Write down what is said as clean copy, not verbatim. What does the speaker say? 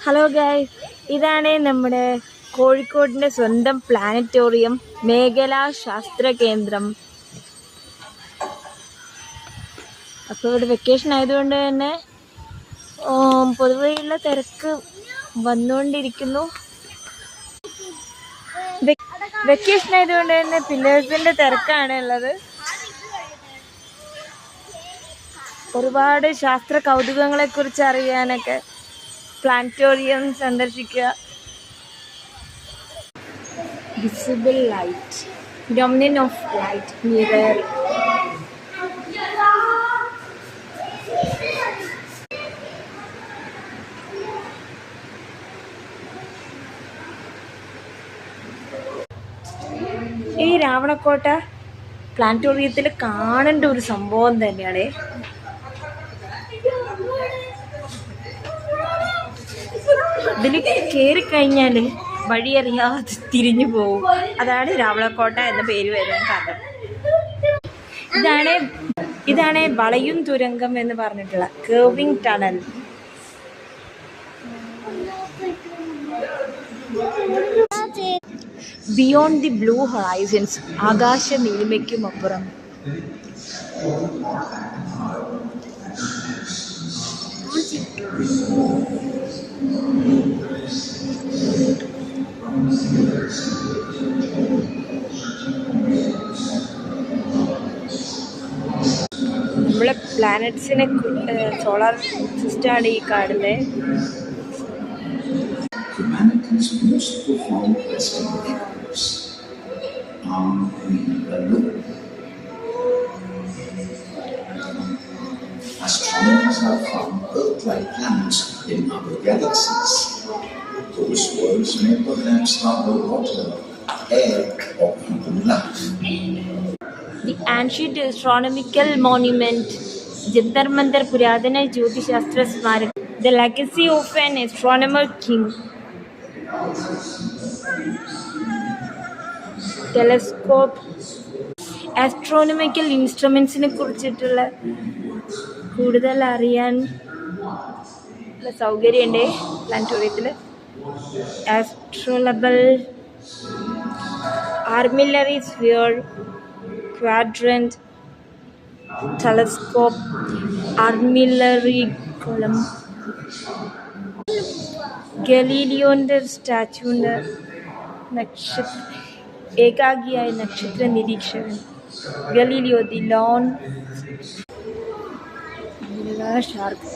Hello guys, ഇതാണ് നമ്മുടെ കോഴിക്കോടിൻ്റെ സ്വന്തം പ്ലാനറ്റോറിയം മേഖലാ ശാസ്ത്ര കേന്ദ്രം. അപ്പോൾ ഇവിടെ വെക്കേഷൻ ആയതുകൊണ്ട് തന്നെ പൊതുവെയുള്ള തിരക്ക് വന്നുകൊണ്ടിരിക്കുന്നു. വെക്കേഷൻ ആയതുകൊണ്ട് തന്നെ പില്ലേഴ്സിൻ്റെ തിരക്കാണ് ഉള്ളത്. ഒരുപാട് ശാസ്ത്ര കൗതുകങ്ങളെക്കുറിച്ച് അറിയാനൊക്കെ പ്ലാനറ്റോറിയം സന്ദർശിക്കുക. Visible light, dominant of light, mirror, ഈ രാവണക്കോട്ട പ്ലാനറ്റോറിയത്തിൽ കാണേണ്ട ഒരു സംഭവം തന്നെയാണ്. ഇതിലേക്ക് കയറിക്കഴിഞ്ഞാൽ വഴിയറിയാതെ തിരിഞ്ഞു പോകും. അതാണ് രാവണക്കോട്ട എന്ന പേര് വരാൻ കാരണം. ഇതാണ് വളയും തുരങ്കം എന്ന് പറഞ്ഞിട്ടുള്ള curving tunnel. Beyond the blue Horizons, ആകാശ നീലിമയ്ക്കുമപ്പുറം. നമ്മളെ പ്ലാനറ്റ്സിനെ സോളാർ സിസ്റ്റമാണ് ഈ കാണുന്നത്. Humanity's most profound investigations are we alone? Astronomers have found Earth-like planets in other galaxies. Those worlds may perhaps harbor water, air, or even life. The ancient astronomical monument, Jantar Mantar Puradana Jyotishastra Smarak, the legacy of an astronomer king. Telescope, astronomical ഇൻസ്ട്രുമെൻസിനെ കുറിച്ചിട്ടുള്ള കൂടുതൽ അറിയാൻ ഉള്ള സൗകര്യമുണ്ട് പ്ലാനറ്റോറിയത്തിൽ. Astrolabe, armillary sphere, quadrant, telescope, armillary column, ഗലീലിയോൻ്റെ സ്റ്റാച്യുണ്ട്, ഏകാഗിയായ നക്ഷത്ര നിരീക്ഷകൻ ഗലീലിയോ, ദി ലോൺ ഷാർക്ക്.